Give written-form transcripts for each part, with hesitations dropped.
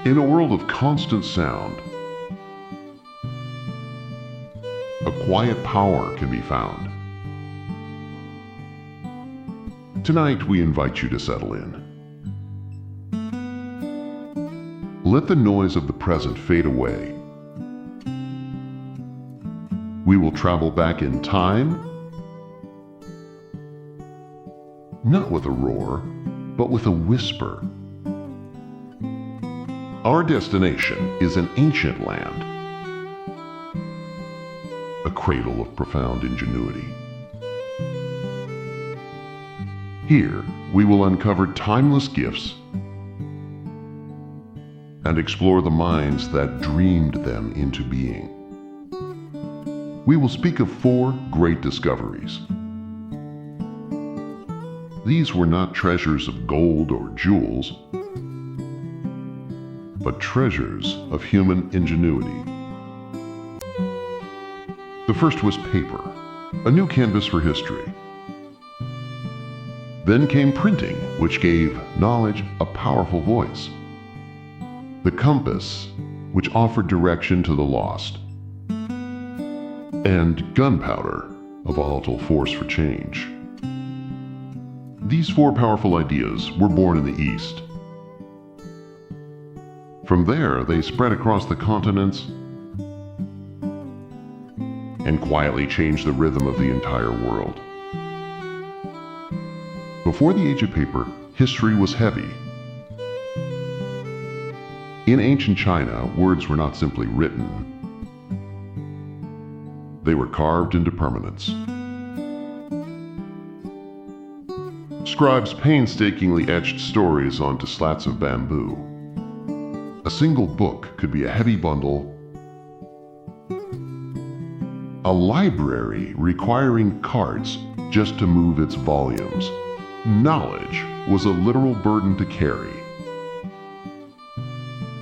In a world of constant sound, a quiet power can be found. Tonight, we invite you to settle in. Let the noise of the present fade away. We will travel back in time, not with a roar, but with a whisper. Our destination is an ancient land, a cradle of profound ingenuity. Here, we will uncover timeless gifts and explore the minds that dreamed them into being. We will speak of 4 great discoveries. These were not treasures of gold or jewels, but treasures of human ingenuity. The first was paper, a new canvas for history. Then came printing, which gave knowledge a powerful voice. The compass, which offered direction to the lost. And gunpowder, a volatile force for change. These 4 powerful ideas were born in the East. From there, they spread across the continents and quietly changed the rhythm of the entire world. Before the age of paper, history was heavy. In ancient China, words were not simply written. They were carved into permanence. Scribes painstakingly etched stories onto slats of bamboo. A single book could be a heavy bundle, a library requiring carts just to move its volumes. Knowledge was a literal burden to carry.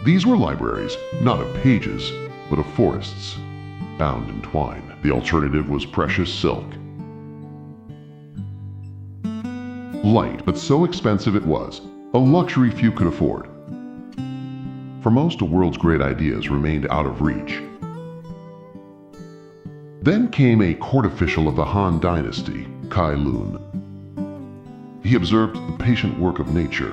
These were libraries, not of pages, but of forests, bound in twine. The alternative was precious silk. Light, but so expensive it was, a luxury few could afford. For most, the world's great ideas remained out of reach. Then came a court official of the Han Dynasty, Cai Lun. He observed the patient work of nature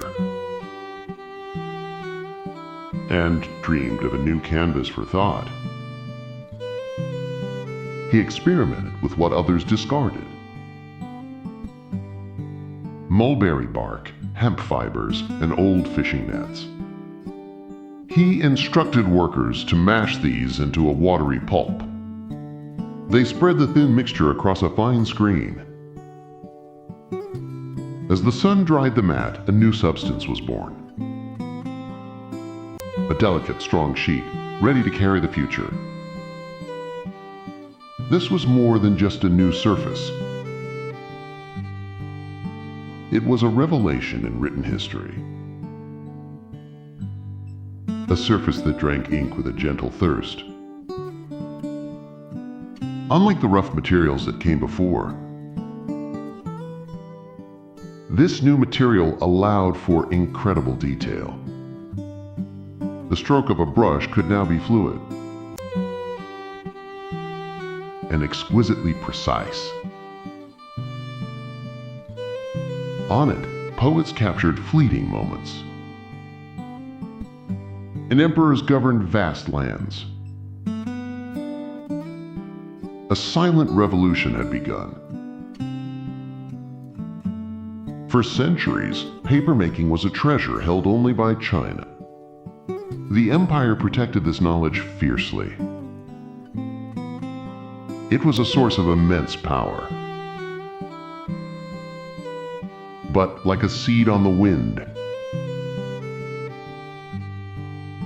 and dreamed of a new canvas for thought. He experimented with what others discarded. Mulberry bark, hemp fibers, and old fishing nets. He instructed workers to mash these into a watery pulp. They spread the thin mixture across a fine screen. As the sun dried the mat, a new substance was born. A delicate, strong sheet, ready to carry the future. This was more than just a new surface. It was a revelation in written history. A surface that drank ink with a gentle thirst. Unlike the rough materials that came before, this new material allowed for incredible detail. The stroke of a brush could now be fluid and exquisitely precise. On it, poets captured fleeting moments, and emperors governed vast lands. A silent revolution had begun. For centuries, papermaking was a treasure held only by China. The empire protected this knowledge fiercely. It was a source of immense power. But like a seed on the wind,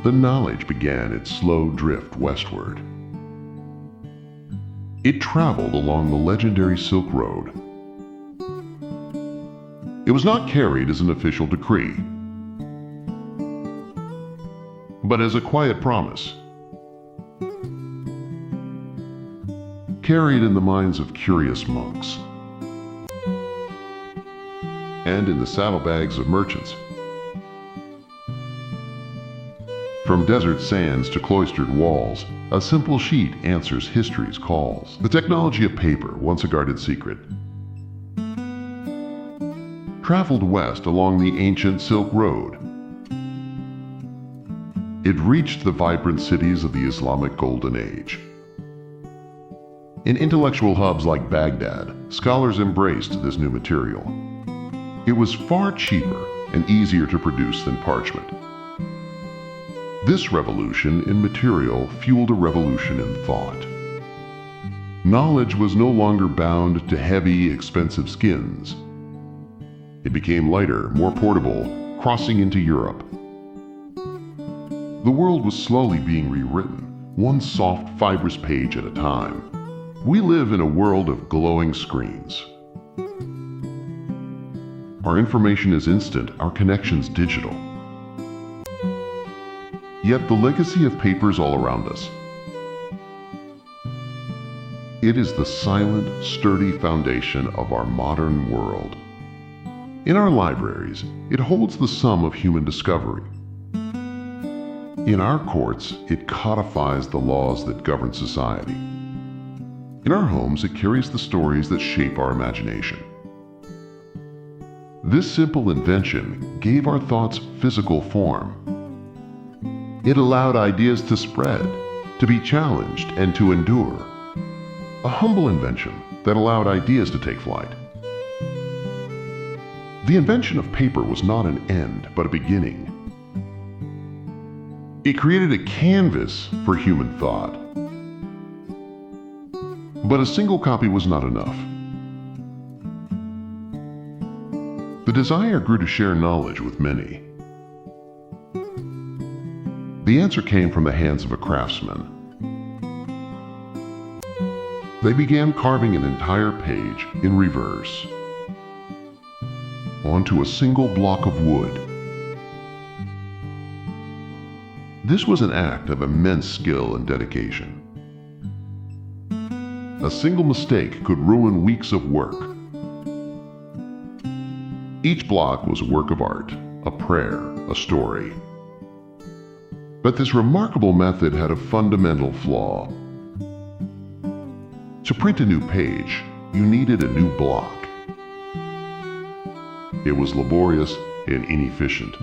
the knowledge began its slow drift westward. It traveled along the legendary Silk Road. It was not carried as an official decree, but as a quiet promise, carried in the minds of curious monks and in the saddlebags of merchants. From desert sands to cloistered walls, a simple sheet answers history's calls. The technology of paper, once a guarded secret, traveled west along the ancient Silk Road. It reached the vibrant cities of the Islamic Golden Age. In intellectual hubs like Baghdad, scholars embraced this new material. It was far cheaper and easier to produce than parchment. This revolution in material fueled a revolution in thought. Knowledge was no longer bound to heavy, expensive skins. It became lighter, more portable, crossing into Europe. The world was slowly being rewritten, one soft, fibrous page at a time. We live in a world of glowing screens. Our information is instant, our connections digital. Yet the legacy of paper is all around us. It is the silent, sturdy foundation of our modern world. In our libraries, it holds the sum of human discovery. In our courts, it codifies the laws that govern society. In our homes, it carries the stories that shape our imagination. This simple invention gave our thoughts physical form. It allowed ideas to spread, to be challenged, and to endure. A humble invention that allowed ideas to take flight. The invention of paper was not an end, but a beginning. It created a canvas for human thought. But a single copy was not enough. The desire grew to share knowledge with many. The answer came from the hands of a craftsman. They began carving an entire page in reverse onto a single block of wood. This was an act of immense skill and dedication. A single mistake could ruin weeks of work. Each block was a work of art, a prayer, a story. But this remarkable method had a fundamental flaw. To print a new page, you needed a new block. It was laborious and inefficient.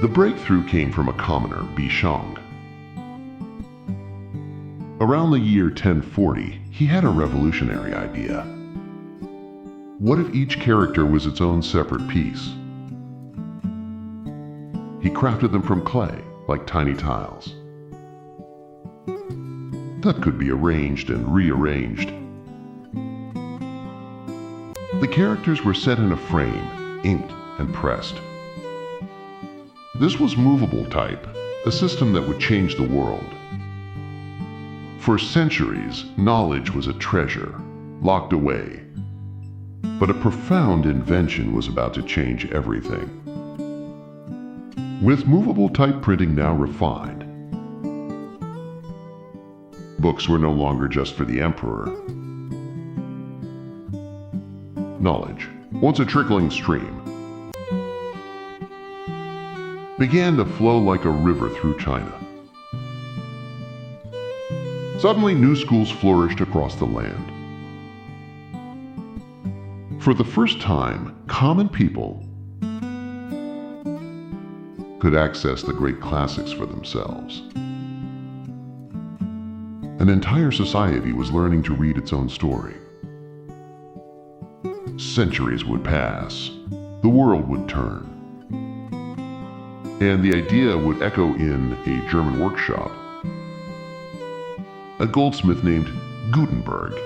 The breakthrough came from a commoner, Bi Sheng. Around the year 1040, he had a revolutionary idea. What if each character was its own separate piece? He crafted them from clay, like tiny tiles, that could be arranged and rearranged. The characters were set in a frame, inked and pressed. This was movable type, a system that would change the world. For centuries, knowledge was a treasure, locked away. But a profound invention was about to change everything. With movable type printing now refined, books were no longer just for the emperor. Knowledge, once a trickling stream, began to flow like a river through China. Suddenly, new schools flourished across the land. For the first time, common people could access the great classics for themselves. An entire society was learning to read its own story. Centuries would pass, the world would turn, and the idea would echo in a German workshop. A goldsmith named Gutenberg,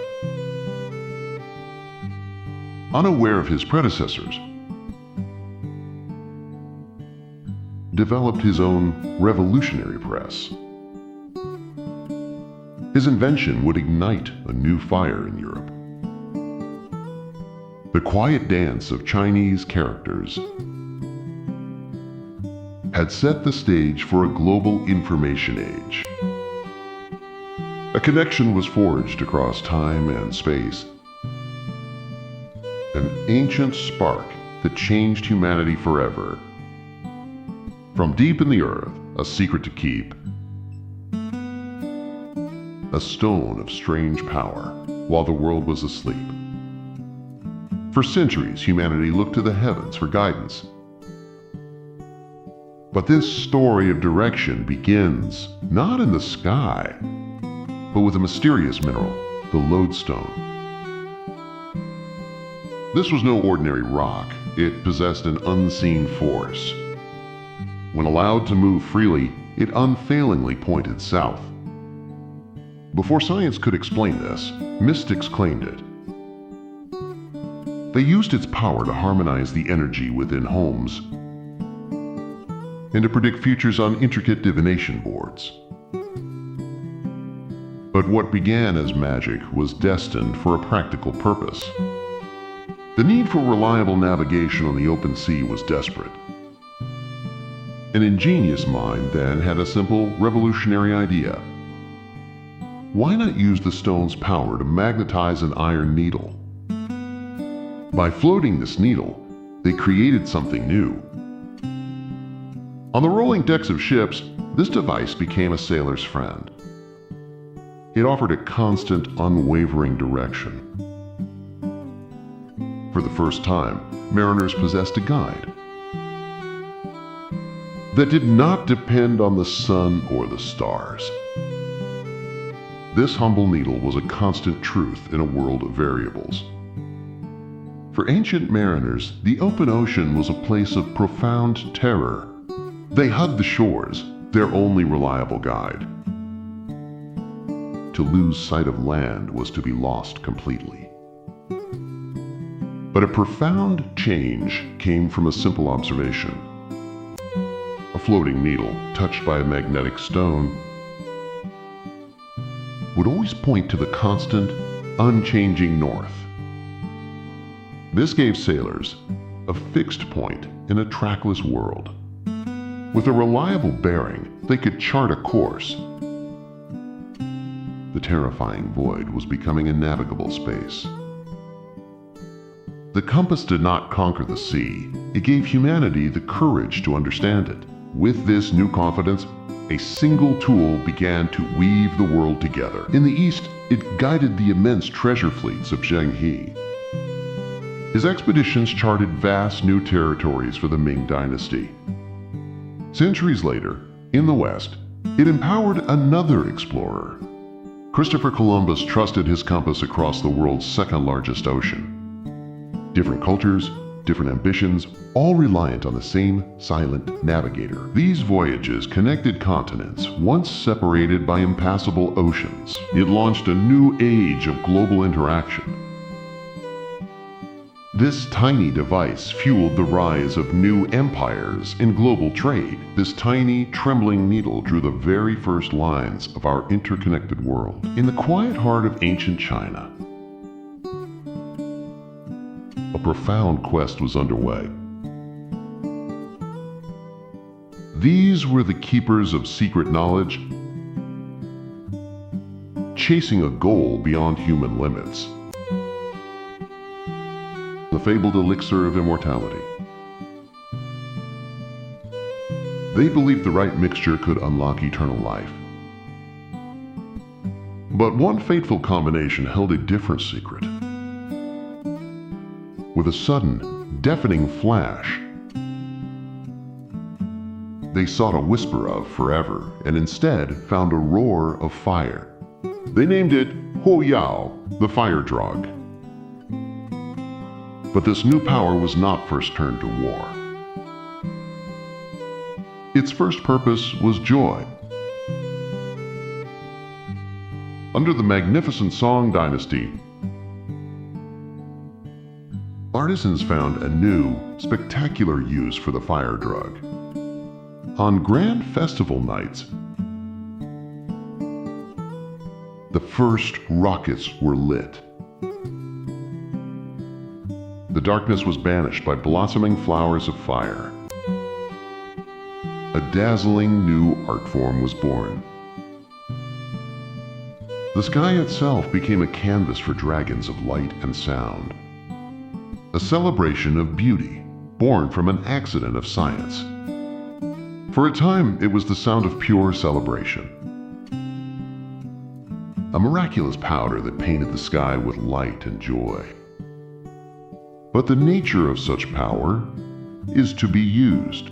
unaware of his predecessors, developed his own revolutionary press. His invention would ignite a new fire in Europe. The quiet dance of Chinese characters had set the stage for a global information age. A connection was forged across time and space. An ancient spark that changed humanity forever. From deep in the earth, a secret to keep. A stone of strange power, while the world was asleep. For centuries, humanity looked to the heavens for guidance. But this story of direction begins not in the sky, but with a mysterious mineral, the lodestone. This was no ordinary rock. It possessed an unseen force. When allowed to move freely, it unfailingly pointed south. Before science could explain this, mystics claimed it. They used its power to harmonize the energy within homes and to predict futures on intricate divination boards. But what began as magic was destined for a practical purpose. The need for reliable navigation on the open sea was desperate. An ingenious mind then had a simple, revolutionary idea. Why not use the stone's power to magnetize an iron needle? By floating this needle, they created something new. On the rolling decks of ships, this device became a sailor's friend. It offered a constant, unwavering direction. For the first time, mariners possessed a guide that did not depend on the sun or the stars. This humble needle was a constant truth in a world of variables. For ancient mariners, the open ocean was a place of profound terror. They hugged the shores, their only reliable guide. To lose sight of land was to be lost completely. But a profound change came from a simple observation. A floating needle, touched by a magnetic stone, would always point to the constant, unchanging north. This gave sailors a fixed point in a trackless world. With a reliable bearing, they could chart a course. The terrifying void was becoming a navigable space. The compass did not conquer the sea. It gave humanity the courage to understand it. With this new confidence, a single tool began to weave the world together. In the east, it guided the immense treasure fleets of Zheng He. His expeditions charted vast new territories for the Ming Dynasty. Centuries later, in the west, it empowered another explorer. Christopher Columbus trusted his compass across the world's second-largest ocean. Different cultures, different ambitions, all reliant on the same silent navigator. These voyages connected continents once separated by impassable oceans. It launched a new age of global interaction. This tiny device fueled the rise of new empires in global trade. This tiny, trembling needle drew the very first lines of our interconnected world. In the quiet heart of ancient China, a profound quest was underway. These were the keepers of secret knowledge, chasing a goal beyond human limits. The fabled elixir of immortality. They believed the right mixture could unlock eternal life. But one fateful combination held a different secret. With a sudden, deafening flash, they sought a whisper of forever and instead found a roar of fire. They named it Huo Yao, the fire drug. But this new power was not first turned to war. Its first purpose was joy. Under the magnificent Song dynasty, artisans found a new, spectacular use for the fire drug. On grand festival nights, the first rockets were lit. The darkness was banished by blossoming flowers of fire. A dazzling new art form was born. The sky itself became a canvas for dragons of light and sound. A celebration of beauty, born from an accident of science. For a time, it was the sound of pure celebration. A miraculous powder that painted the sky with light and joy. But the nature of such power is to be used.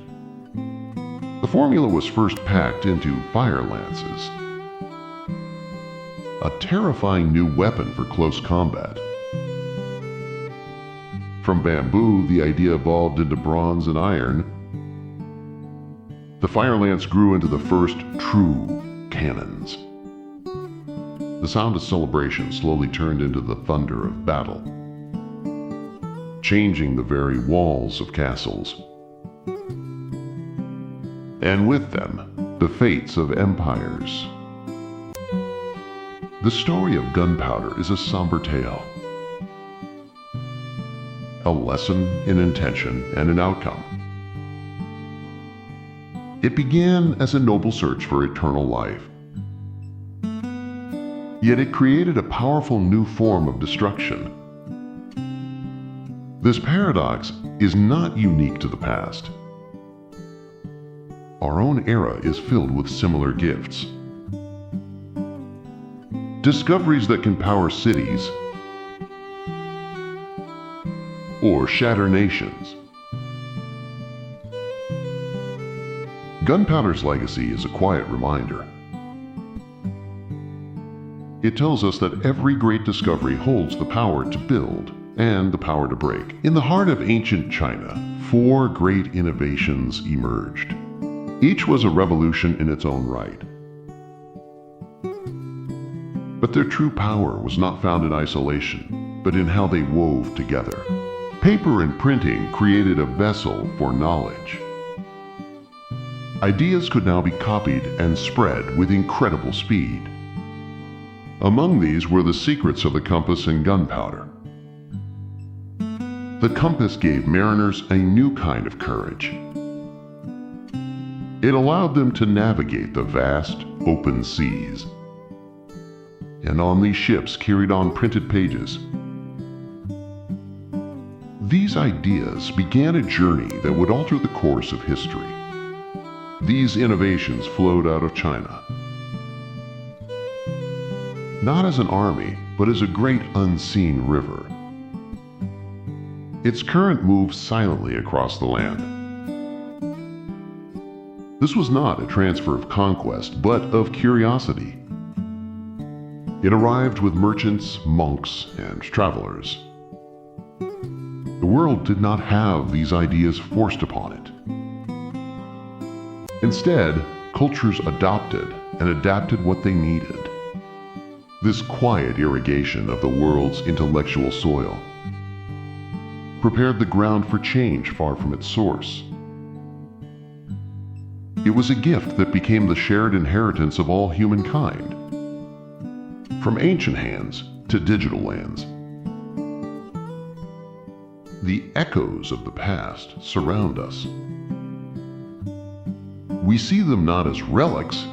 The formula was first packed into fire lances, a terrifying new weapon for close combat. From bamboo, the idea evolved into bronze and iron. The fire lance grew into the first true cannons. The sound of celebration slowly turned into the thunder of battle, changing the very walls of castles. And with them, the fates of empires. The story of Gunpowder is a somber tale. A lesson in intention and an outcome. It began as a noble search for eternal life. Yet it created a powerful new form of destruction. This paradox is not unique to the past. Our own era is filled with similar gifts. Discoveries that can power cities or shatter nations. Gunpowder's legacy is a quiet reminder. It tells us that every great discovery holds the power to build and the power to break. In the heart of ancient China, 4 great innovations emerged. Each was a revolution in its own right. But their true power was not found in isolation, but in how they wove together. Paper and printing created a vessel for knowledge. Ideas could now be copied and spread with incredible speed. Among these were the secrets of the compass and gunpowder. The compass gave mariners a new kind of courage. It allowed them to navigate the vast, open seas. And on these ships carried on printed pages. These ideas began a journey that would alter the course of history. These innovations flowed out of China. Not as an army, but as a great unseen river. Its current moved silently across the land. This was not a transfer of conquest, but of curiosity. It arrived with merchants, monks, and travelers. The world did not have these ideas forced upon it. Instead, cultures adopted and adapted what they needed. This quiet irrigation of the world's intellectual soil prepared the ground for change far from its source. It was a gift that became the shared inheritance of all humankind, from ancient hands to digital lands. The echoes of the past surround us. We see them not as relics,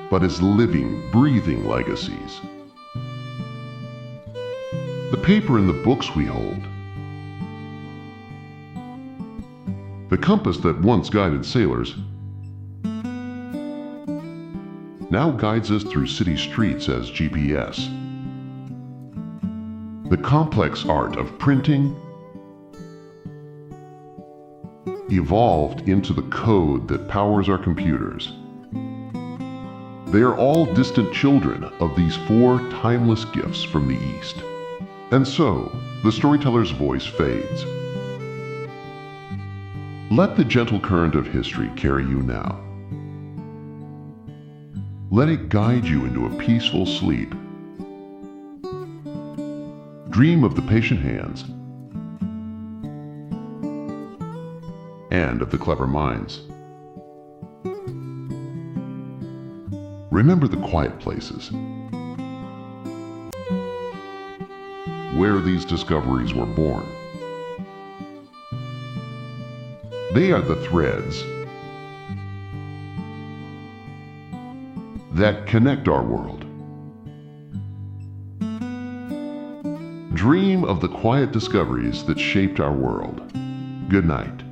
but as living, breathing legacies. The paper and the books we hold, the compass that once guided sailors, now guides us through city streets as GPS. The complex art of printing evolved into the code that powers our computers. They are all distant children of these 4 timeless gifts from the East. And so, the storyteller's voice fades. Let the gentle current of history carry you now. Let it guide you into a peaceful sleep. Dream of the patient hands and of the clever minds. Remember the quiet places where these discoveries were born. They are the threads that connect our world. Dream of the quiet discoveries that shaped our world. Good night.